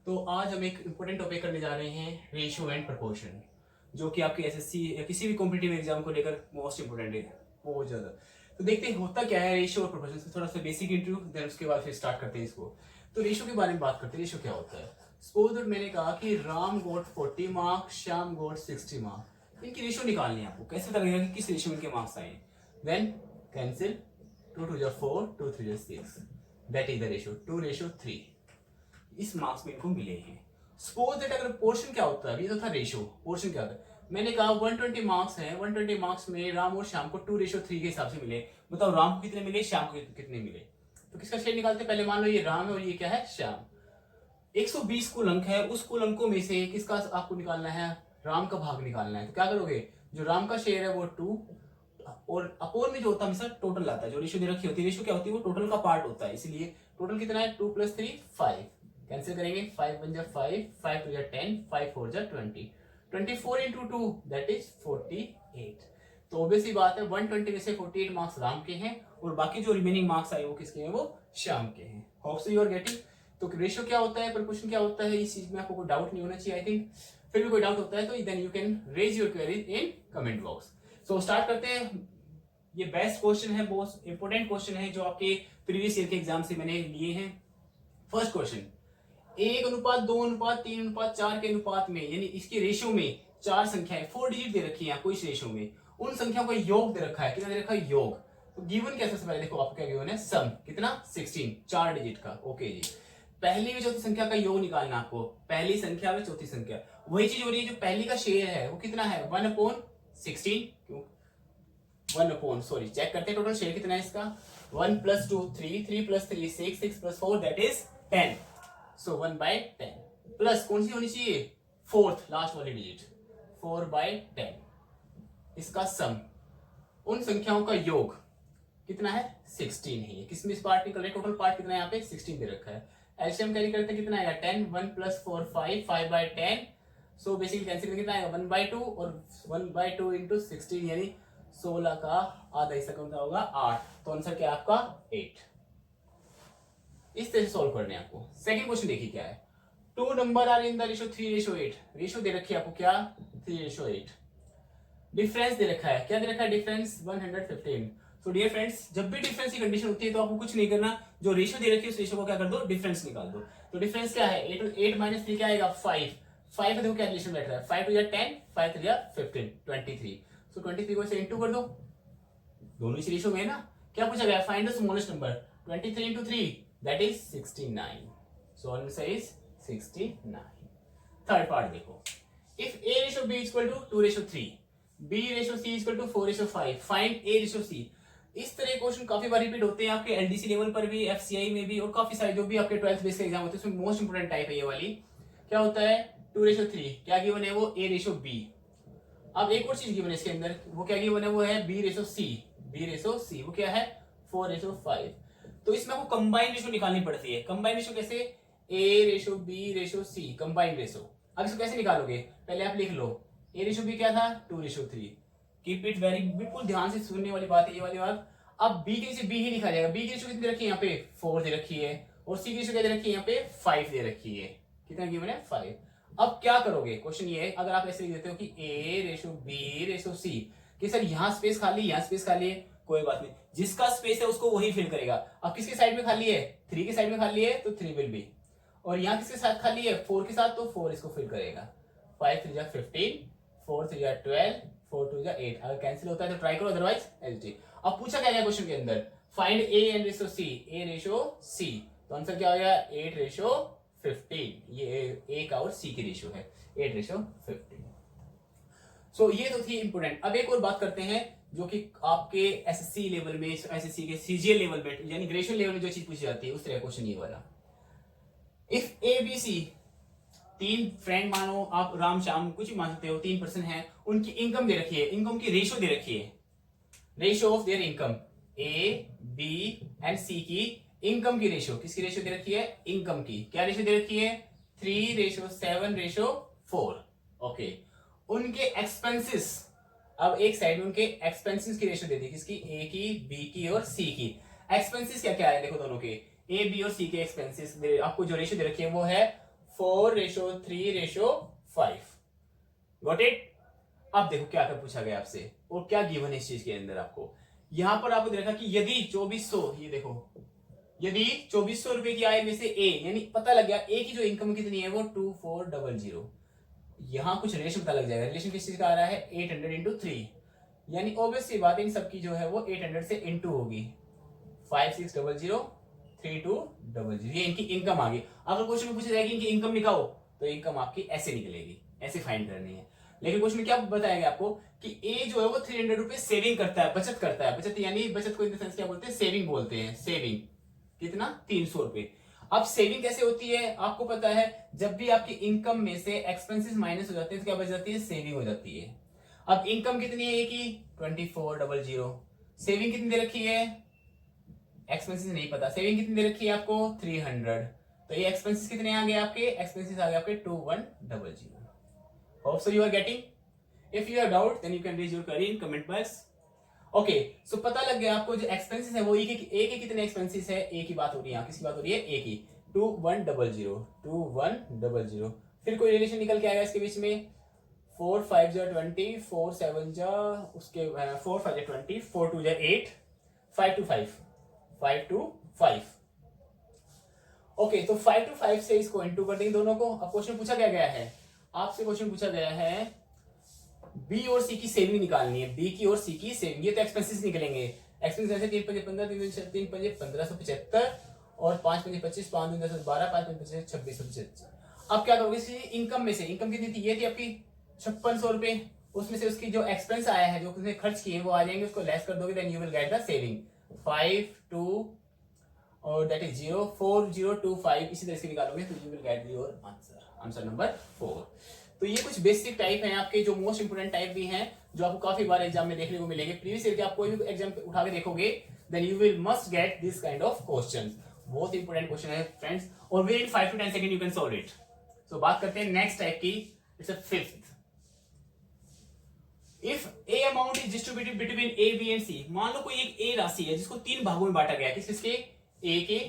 तो आज हम एक इम्पोर्टेंट टॉपिक करने जा रहे हैं, रेशियो एंड प्रोपोर्शन, जो कि आपके एसएससी या किसी भी कॉम्पिटिटिव एग्जाम को लेकर मोस्ट इंपोर्टेंट है, बहुत ज़्यादा। तो देखते हैं होता क्या है रेशियो और प्रोपोर्शन से, थोड़ा सा बेसिक इंट्रो, देन उसके बाद फिर स्टार्ट करते हैं इसको। तो रेशियो के बारे में बात करते हैं, रेशियो क्या होता है। सपोज दैट मैंने कहा कि राम गोट 40 मार्क्स, श्याम गोट 60 मार्क्स, इनकी रेशियो निकालनी है आपको। कैसे पता लगेगा कि किस रेशियो में इनके मार्क्स आए। देन कैंसिल, 2 2 जा 4, 2 3 जा 6, दैट इज द रेशियो 2:3। इस मार्क्स में इनको मिले हैं। सपोज दैट अगर पोर्शन क्या होता है, ये तो था रेशियो, पोर्शन क्या होता है। मैंने कहा 120 मार्क्स हैं, 120 मार्क्स में राम और श्याम को 2:3 के हिसाब से मिले। बताओ राम को कितने मिले, श्याम को कितने मिले। तो किसका शेयर निकालते हैं, पहले मान लो ये राम है और ये क्या है, श्याम। 120 कुल अंक है, उस कुल अंकों में से किसका आपको निकालना है, राम का भाग निकालना है। तो क्या करोगे, जो राम का शेयर है वो 2, और अपोर में जो होता है हमेशा टोटल आता है। जो रेशियो दे रखी होती है, रेशियो क्या होती है, वो टोटल का पार्ट होता है। इसलिए टोटल कितना है, 2 + 3 5। कैंसिल करेंगे, 5 1 जा 5, 5 2 जा 10, 5 4 जा 20, 24 × 2 दैट इज 48। तो ऑब्वियसली बात है 120 में से 48 मार्क्स राम के हैं और बाकी जो रिमेनिंग मार्क्स आए वो किसके हैं, वो श्याम के हैं। Hope so you are getting. तो रेशियो क्या होता है, प्रोपोर्शन क्या होता है, इस चीज में आपको कोई डाउट नहीं होना चाहिए। आई थिंक फिर भी कोई डाउट होता है तो then you can raise your query in comment box. So start करते हैं। ये बेस्ट क्वेश्चन है, बहुत इंपॉर्टेंट क्वेश्चन है जो आपके प्रीवियस ईयर के एग्जाम से मैंने लिए हैं। फर्स्ट क्वेश्चन, 1:2:3:4 के अनुपात में, यानी इसके रेशियो में 4 संख्याएं 4 डिजिट दे रखी है आपको इस रेशियो में, उन संख्याओं का योग दे रखा है। कितना दे रखा है, योग। तो गिवन क्या, सबसे पहले देखो आपको क्या गिवन है, सम कितना 16, 4 डिजिट का। ओके जी, पहली व चौथी संख्या का योग निकालना आपको, पहली संख्या व चौथी संख्या। वही चीज हो रही है, जो पहली का शेयर है वो कितना है, 1/16। क्यों 1 सॉरी, चेक करते हैं टोटल शेयर कितना है इसका। 1 + 2 3, 3 + 3 6, 6 + 4 दैट इज 10। सो 1/10 प्लस कौन सी होनी चाहिए, फोर्थ लास्ट वाली डिजिट, 4/10। इसका सम, उन संख्याओं का योग कितना है, 16 है। किसमें इस पार्ट निकल रहा है, टोटल पार्ट कितना है यहाँ पे 16 दे रखा है। एलसीएम कैरी करते कितना आएगा, 10, 1 + 4 5, 5/10। सो बेसिकली कैंसिल कितना आएगा, 1/2 और 1/2 × 16 यानी 16 का आधा हिस्सा कौन सा होगा, 8। तो आंसर क्या है आपका 8। इस तरह से सॉल्व करने हैं आपको। सेकंड क्वेश्चन देखिए क्या है, 2 number are in the ratio 3:8। Ratio दे रखी है आपको क्या, 3:8। डिफरेंस दे रखा है, क्या दे रखा है, डिफरेंस 115। सो डियर फ्रेंड्स, जब भी डिफरेंस की कंडीशन होती है तो आपको कुछ नहीं करना, जो रेशियो दे रखी है उस रेशियो को क्या कर दो, डिफरेंस निकाल दो। तो डिफरेंस क्या है, 8 - 3 क्या आएगा, 5। 5 देखो क्या रिलेशन बैठ रहा है, 5 2 जा 10, 5 3 जा 15, 23। सो 23 को इसे इंटू कर दो, दोनों इस रेशियो में है ना। क्या पूछा गया, find the smallest number, 23 × 3 that is 69। So answer is 69। Third part देखो, if A/B = 2:3, B/C = 4:5, find A/C। इस तरह क्वेश्चन काफी बार रिपीट होते हैं आपके एलडीसी लेवल पर भी, एफसीआई में भी, और काफी सारे जो भी आपके 12th बेस के एग्जाम होते हैं उसमें मोस्ट इंपोर्टेंट टाइप है ये वाली। क्या होता है, 2:3, क्या गिवन है, वो A/B। अब एक और चीज गिवन है इसके अंदर, वो क्या गिवन है, वो है B/C। B/C वो क्या है, 4:5। तो इसमें आपको कंबाइन रेशियो निकालनी पड़ती है। कंबाइन रेशियो कैसे, A/B/C कंबाइन रेशियो। अब इसको कैसे निकालोगे, पहले आप लिख लो, A/B क्या था, 2:3। कीप इट वेरी, बिल्कुल ध्यान से सुनने वाली बात है ये वाली बात। अब B के नीचे B ही लिखा जाएगा। B की रेशियो कितनी दे रखी है यहाँ पे, 4 दे रखी है, और C की रेशियो क्या दे रखी है यहाँ पे, 5 दे रखी है। कितना गिवन है, 5। अब क्या करोगे, क्वेश्चन ये है, अगर आप ऐसे लिख देते हो कि A/B/C कि सर यहाँ स्पेस खाली, यहाँ स्पेस खाली है, कोई बात नहीं, जिसका स्पेस है उसको वही फिल करेगा। अब किसके साइड में खाली है, 3 के साइड में खाली है तो 3 विल बी, और यहाँ किसके साथ खाली है, 4 के साथ, तो 4 इसको फिल करेगा। 5 3 जा 15, 4 3 जा 12, 4 2 जा 8। अगर कैंसिल होता है तो ट्राई करो, अदरवाइज एलटी। अब पूछा क्या गया क्वेश्चन के अंदर, फाइंड A/C, A/C। तो आंसर क्या हो गया, 8:15। ये A का और C की रेशियो है, 8:15। सो ये तो थी इंपोर्टेंट। अब एक और बात करते हैं जो कि आपके एसएससी लेवल में, एसएससी के सीजीएल लेवल में, यानी ग्रेजुएशन लेवल में जो चीज पूछी जाती है उस तरह क्वेश्चन ये वाला। इफ ABC 3 फ्रेंड, मानो आप राम श्याम कुछ भी मान सकते हो, 3 पर्सन है, उनकी इनकम दे रखी है, इनकम की रेशियो दे रखी है, ratio of their income, A, B and C की इनकम की रेशियो, किसकी रेशियो दे रखी है, इनकम की। क्या रेशियो दे रखी है, 3:7:4। ओके, उनके एक्सपेंसेस, अब एक साइड में उनके एक्सपेंसेस की रेशियो दे दी, किसकी, A की, B की और C की। एक्सपेंसेस क्या क्या है देखो, दोनों के A, B और C के एक्सपेंसेस आपको जो रेशियो दे रखी है वो है 4:3:5। Got it. अब देखो क्या क्या पूछा गया आपसे और क्या गिवन है इस चीज के अंदर। आपको यहां पर आपको देखा कि यदि 2400, ये देखो, यदि 2400 रुपए की आय में से ए, यानी पता लग गया ए की जो इनकम कितनी है वो 2400। यहां कुछ रिलेशन पता लग जाएगा। रिलेशन किस चीज का आ रहा है, 800 इंटू 3, यानी ऑब्वियसली बात इन सबकी जो है वो 800 से इंटू होगी। 5600 3200, ये इनकी इनकम आ गई। अगर क्वेश्चन में पूछा जाएगी इनकी इनकम निकालो, तो इनकम आपकी ऐसे निकलेगी, ऐसे फाइंड करनी है। लेकिन क्वेश्चन में क्या बताएगा आपको कि ए जो है वो 300 रुपए सेविंग करता है, बचत करता है। बचत यानी बचत को इन द सेंस क्या बोलते हैं, सेविंग बोलते हैं। सेविंग कितना, 300 रुपए। अब सेविंग कैसे होती है आपको पता है, जब भी आपकी इनकम में से एक्सपेंसेस माइनस हो जाते हैं तो क्या बच जाती है, सेविंग हो जाती है। अब इनकम कितनी है ए की, 2400। सेविंग कितनी दे रखी है, एक्सपेंसेस नहीं पता, सेविंग कितनी दे रखी है आपको 300। तो ये एक्सपेंसेस कितने आ गए आपके, एक्सपेंसेस आ गए आपके 2100। Hope so you are getting. If you have doubt then you can raise your query in comment box. Okay, so पता लग गया आपको जो एक्सपेंसेस है वो ए के कितने एक्सपेंसेस है, ए की बात हो रही है, किसकी बात हो रही है, ए की 2100। फिर कोई रिलेशन निकल के आएगा इसके बीच में, 4 5 जा 20, 4 7 जा उसके 4 5 जा 20, 4 2 जा 8, 5 to 5, 5 to 5। ओके, तो 5 to 5 से इसको इंटू कर देंगे दोनों को। अब क्वेश्चन पूछा क्या गया है आपसे, क्वेश्चन पूछा गया है बी और सी की सेविंग निकालनी है, बी की और सी की सेविंग। ये तो एक्सपेंसेस निकलेंगे, एक्सपेंसेस जैसे 3 5 15, 3 5 1575 और 5 5 25, 5 2 10 12, 5 5 25 2675। अब क्या करोगे, इसी इनकम में से, इनकम कितनी थी, ये थी आपकी 5600 रुपए, उसमें से उसकी जो एक्सपेंस आया है, जो उसने खर्च किए वो आ जाएंगे, उसको लेस कर दोगे, then you will get the saving. 5 2 और दैट इज 0 4 0 2 5, इसी तरह से निकालोगे तो you will get your answer, answer number 4। तो ये कुछ बेसिक टाइप हैं आपके, जो मोस्ट इंपोर्टेंट टाइप भी हैं, जो आपको काफी बार एग्जाम में देखने को मिलेंगे। प्रीवियस ईयर के आप कोई भी एग्जाम उठा के देखोगे then you will must get this kind of questions. बहुत इंपोर्टेंट क्वेश्चन है फ्रेंड्स, और within 5 to 10 second you can solve it. So बात करते हैं नेक्स्ट टाइप की, it's a fifth. If a amount is distributed between A B and C, मान लो कोई एक ए राशि है जिसको 3 भागों में बांटा गया है, किसके, ए के,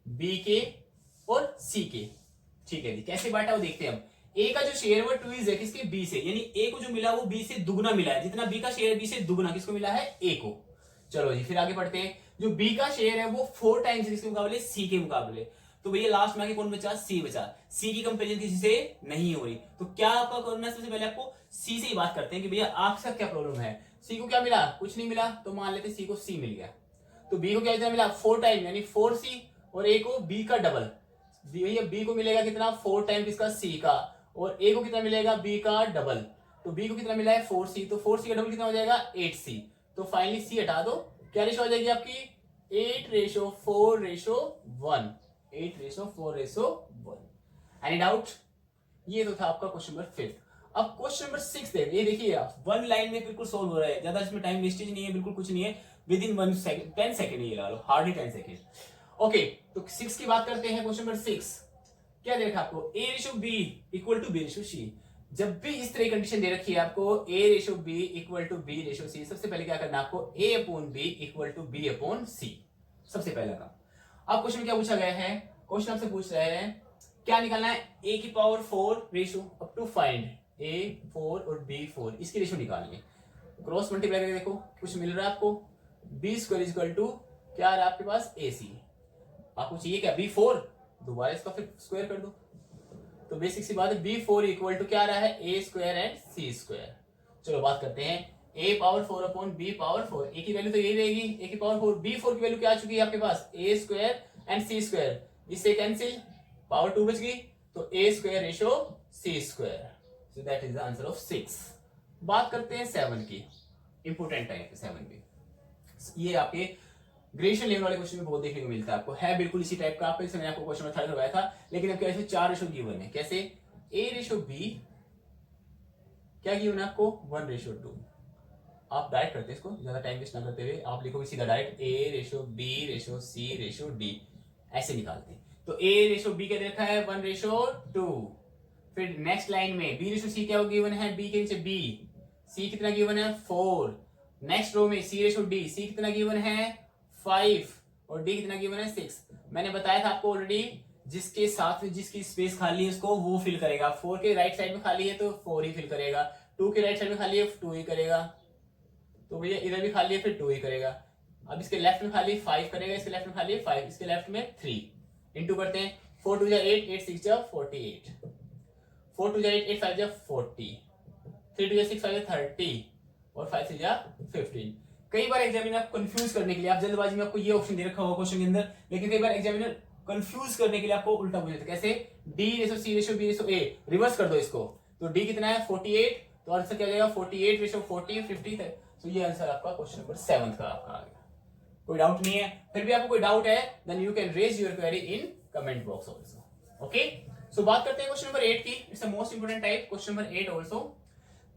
बी के और सी के। ठीक है जी, कैसे बांटा वो देखते हैं हम। ए का जो शेयर वो 2 है किसके, बी से, यानी ए को जो मिला वो बी से दुगना मिला है, जितना बी का शेयर है बी से दुगना किसको मिला है, ए को। चलो जी फिर आगे बढ़ते हैं। जो बी का शेयर है वो 4 टाइम्स किसके मुकाबले, सी के मुकाबले। तो भैया लास्ट में आके कौन बचा, सी बचा। सी की कंपेरिजन किसी से नहीं हो रही, तो क्या आपका करना है, सबसे पहले आपको सी से ही बात करते हैं कि भैया आपका क्या प्रॉब्लम है। सी को क्या मिला, कुछ नहीं मिला, तो मान लेते सी को सी मिल गया। तो बी को क्या कितना मिला, 4 टाइम यानी 4C, और ए को बी का डबल। भैया बी को मिलेगा कितना, 4 टाइम किसका, सी का, और ए को कितना मिलेगा, बी का डबल। तो बी को कितना मिला है 4C, तो 4C का डबल कितना हो जाएगा 8C। तो फाइनली सी हटा दो, क्या रेशो हो जाएगी आपकी 8:4:1, 8:4:1। Any doubt. ये तो था आपका क्वेश्चन नंबर 5। अब क्वेश्चन नंबर 6 देखिए, ये देखिए आप 1 लाइन में बिल्कुल सोल्व हो रहा है, ज्यादा इसमें टाइम वेस्टेज नहीं है, बिल्कुल कुछ नहीं है, विद इन 1 सेकंड, 10 सेकंड ये लगा लो, हार्डली 10 सेकंड। ओके, तो 6 की बात करते हैं। क्वेश्चन नंबर 6 क्या देखा आपको, A/B इक्वल टू B/C। जब भी इस तरह की कंडीशन दे रखी है आपको, A/B इक्वल टू B/C, सबसे पहले क्या करना है आपको, A/B इक्वल टू B/C, सबसे पहला काम। अब क्वेश्चन क्या पूछा गया है, क्वेश्चन आपसे पूछ रहे हैं क्या निकालना है, A⁴ ratio up to find A4 और B4, इसकी रेशो निकालनी है। क्रॉस मल्टीप्लाई करके देखो कुछ मिल रहा है आपको, B² इक्वल टू क्या आ रहा है आपके पास, AC। आपको चाहिए क्या, B4, दोबारा इसका फिर स्क्वायर कर दो, तो बेसिक सी बात है, B4 इक्वल टू क्या आ रहा है, A² एंड C²। चलो बात करते हैं, A⁴ अपॉन B⁴, A की वैल्यू तो यही रहेगी, A⁴, B4 की वैल्यू क्या आ चुकी है आपके पास, A² एंड C², इससे कैंसिल, पावर 2 बच गई, तो A² ratio C²। So that is the answer of 6। बात करते हैं 7 की, इंपोर्टेंट टाइप 7 भी, ये आपके ग्रेजुएशन लेवल वाले क्वेश्चन में बहुत देखने को मिलता है आपको, है बिल्कुल इसी टाइप का। आपको इसमें आपको क्वेश्चन में 3 करवाया था, लेकिन अब क्या है 4 रेशो गिवन है, कैसे, A/B क्या गिवन है आपको, 1:2। आप डायरेक्ट करते हैं इसको, ज्यादा टाइम वेस्ट ना करते हुए आप लिखोगे सीधा डायरेक्ट A/B/C/D, ऐसे निकालते हैं। तो A/B क्या दे रखा है, 1:2। फिर नेक्स्ट लाइन में B/C क्या गिवन है, B के नीचे B, C कितना गिवन है 4। नेक्स्ट रो में C/D, C कितना गिवन है 5 और D कितना गिवन है 6। मैंने बताया था आपको ऑलरेडी, जिसके साथ में जिसकी स्पेस खाली है उसको वो फिल करेगा। 4 के राइट साइड में खाली है तो 4 ही फिल करेगा, 2 के राइट साइड में खाली है 2 ही करेगा, तो भैया इधर भी खाली है फिर 2 ही करेगा। अब इसके लेफ्ट में खाली 5 करेगा, इसके लेफ्ट में खाली 5, इसके लेफ्ट में 3। इंटू करते हैं, 4 2 जा 8, 8 6 जा 48, 4 2 जा 8, 8 5 जा 40, 3 2 जा 6 5 जा 30 और 5 3 जा 15। कई बार एग्जामिनर आपको कंफ्यूज करने के लिए, आप जल्दबाजी में आपको ये ऑप्शन दे रखा होगा क्वेश्चन के अंदर, लेकिन कई बार एग्जामिनर कंफ्यूज करने के लिए आपको उल्टा पूछ देता है। कैसे? D ratio C ratio B ratio A, reverse कर दो इसको। तो डी कितना है 48, तो आंसर क्या जाएगा 48 रेशो 40 50। तो ये आंसर आपका क्वेश्चन नंबर 7 का आपका आ गया। कोई डाउट नहीं है? फिर भी आपको कोई डाउट है then you can raise your query in comment box also. Okay, so बात करते हैं क्वेश्चन नंबर 8 की। It's the most important type, question number 8 also.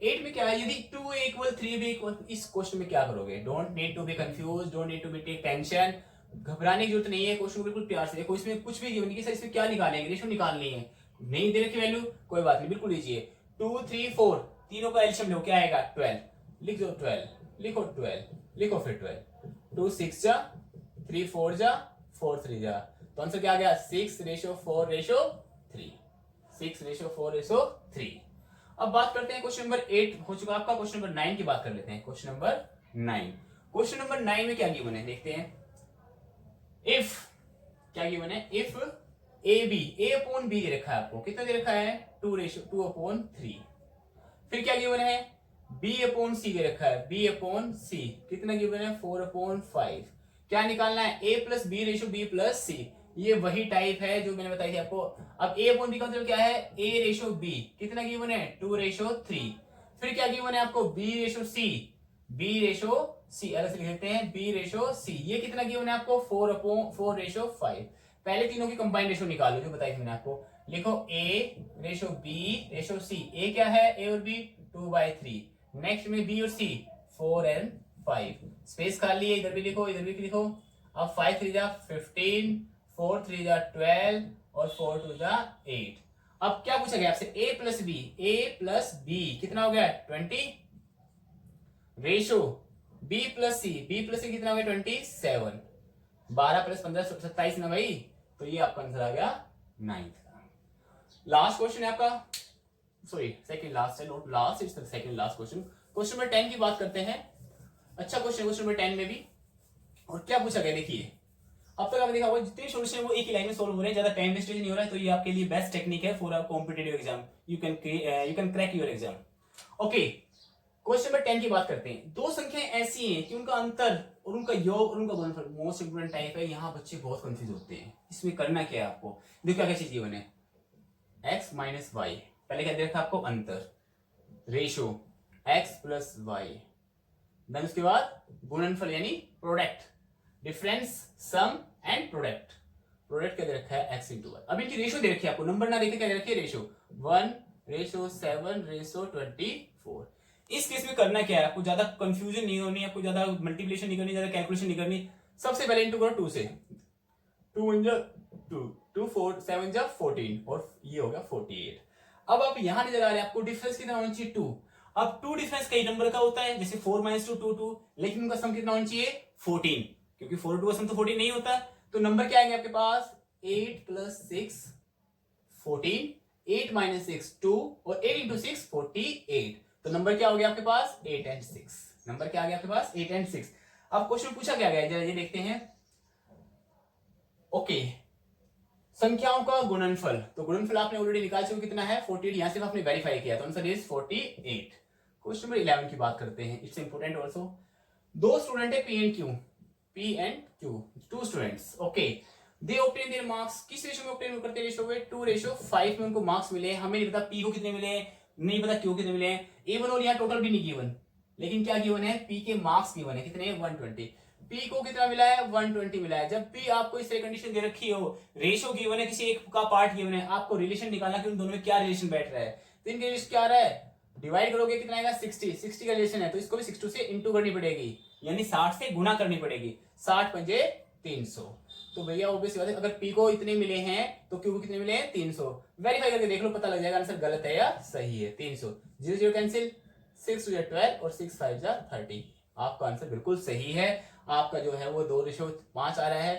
8 में क्या है, यदि 2a = 3b = इस क्वेश्चन में क्या करोगे? Don't need to be confuse, don't need to be take tension, घबराने की जरूरत नहीं है। क्वेश्चन को बिल्कुल प्यार से देखो, इसमें कुछ भी गिवन नहीं कि सर इसमें क्या निकालेंगे, रेशो निकालनी है, नहीं दे रखी वैल्यू, कोई बात नहीं, बिल्कुल लीजिए। 2 3 4 तीनों का एलसीएम लो, क्या आएगा 12, लिख दो 12, लिखो 12, लिखो फिर 12, 2 6 जा 3 4 जा 4 3 जा, तो आंसर क्या आ गया 6:4:3, 6:4:3। अब बात करते हैं क्वेश्चन नंबर 8 हो चुका आपका, क्वेश्चन नंबर 9 की बात कर लेते हैं। क्वेश्चन नंबर 9, क्वेश्चन नंबर 9 में क्या गिवन है देखते हैं। इफ क्या गिवन है, if A B, A upon B दे रखा है आपको, कितना दे रखा है 2:3। फिर क्या गिवन है, बी अपॉन सी दे रखा है, बी अपॉन सी कितना गिवन है 4/5। क्या निकालना है, A plus B ratio B plus C, ये वही टाइप है जो मैंने बताई थी आपको। अब ए अपॉन बी का मतलब क्या है, ए रेशो बी कितना गिवन है 2:3। फिर क्या गिवन है आपको, बी रेशो सी, बी रेशो सी अलग से लिख देते हैं, बी रेशो सी, ये कितना गिवन है आपको 4/4:5। पहले तीनों की कंबाइंड रेशो निकालो जो बताई थी मैंने आपको, लिखो ए रेशो बी रेशो सी, ए क्या है ए और बी 2/3, नेक्स्ट में बी और सी 4 और 5, स्पेस खाली है, इधर भी लिखो इधर भी लिखो। अब 5 3 जा 15, 4 3 जा 12 और 4 2 जा 8। अब क्या पूछा गया आपसे, a plus B, a plus B कितना हो गया 20, ratio b plus C, b plus C कितना हो गया 27, 12 + 15 27 ना भाई, तो ये आपका आंसर आ गया 9th। लास्ट क्वेश्चन है आपका, सॉरी सेकंड लास्ट है, note last, it's the second last question. Question number 10 की बात करते हैं। अच्छा क्वेश्चन, क्वेश्चन नंबर 10 में भी, और क्या पूछा गया देखिए। अब तक आपने देखा होगा जितने सॉल्यूशन वो एक ही लाइन में सोल्व हो रहे हैं, ज्यादा टाइम वेस्टेज नहीं हो रहा है, तो ये आपके लिए बेस्ट टेक्निक है for a competitive exam, you can crack your exam. Okay, question number 10 की बात करते हैं। दो संख्याएं ऐसी हैं कि उनका अंतर और उनका योग और उनका गुणनफल मोस्ट इंपोर्टेंट टाइप है, यहाँ बच्चे बहुत कंफ्यूज होते हैं। इसमें करना क्या है आपको, देखो क्या क्या चीज गिवन है, x माइनस वाई, पहले क्या दे रखा आपको अंतर, ratio x plus Y, then उसके बाद गुणनफल यानी product, difference sum and product, product क्या दे रखा है x इंटू वाई। अब इनकी रेशो दे रखी है आपको, नंबर ना देखे क्या दे रखी है रेशो 1:7:24। इस केस में करना क्या है, आपको ज्यादा कंफ्यूजन नहीं होनी, आपको ज्यादा मल्टीप्लिकेशन नहीं करनी, ज्यादा कैलकुलेशन नहीं करनी। सबसे पहले इंटू करो 2 से, 2 1 जा 2, 2 4 7 जा 14 और ये हो गया 48। अब आप यहां नजर आ रहे हैं आपको डिफरेंस कितना होना चाहिए 2। अब 2 डिफरेंस कई नंबर का होता है, जैसे 4 - 2 2 2, लेकिन उनका सम कितना होना चाहिए 14, क्योंकि 4 2 का सम तो 14 नहीं होता। तो नंबर क्या आएंगे आपके पास 8 + 6 14, 8 - 6 2 और 8 × 6 48। तो नंबर क्या हो गया आपके पास 8 और 6, नंबर क्या आ गया आपके पास 8 और 6। अब क्वेश्चन पूछा क्या गया, जरा ये देखते हैं। ओके, संख्याओं का गुणनफल, तो गुणनफल आपने ऑलरेडी निकाल चुके कितना है 48, यहां से आपने वेरीफाई किया, तो आंसर इज 48। क्वेश्चन नंबर 11 की बात करते हैं, इट्स इंपोर्टेंट आल्सो। दो स्टूडेंट है P and Q, 2 students, okay, they obtain there marks, किस रेशो में ऑब्टेन करते हैं, रेशो में 2:5 में उनको मार्क्स मिले। हमें नहीं पता पी को कितने मिले, नहीं पता क्यू कितने मिले, इवन और यहाँ टोटल भी नहीं गिवन, लेकिन क्या गिवन है पी के मार्क्स गिवन है कितने 120, पी को कितना मिला है 120 मिला है। जब भी आपको इस तरह कंडीशन दे रखी हो, रेशो गिवन है, किसी एक का पार्ट गिवन है, आपको रिलेशन निकालना कि उन दोनों में क्या रिलेशन बैठ रहा है। तो इनके रिलेशन क्या आ रहा है, डिवाइड करोगे कितना आएगा 60 का रिलेशन है, तो इसको भी 62 से इंटू करनी पड़ेगी, यानी 60 से गुना करनी पड़ेगी, 60 × 5 = 300। तो भैया ऑब्वियस बात है, अगर पी को इतने मिले हैं तो क्यू को कितने मिले हैं 300। वेरीफाई करके देख लो, पता लग जाएगा आंसर गलत है या सही है। 300, 0 0 कैंसिल, 6 2 12 और 6 5 30। आपका आंसर बिल्कुल सही है, आपका जो है वो 2:5 आ रहा है।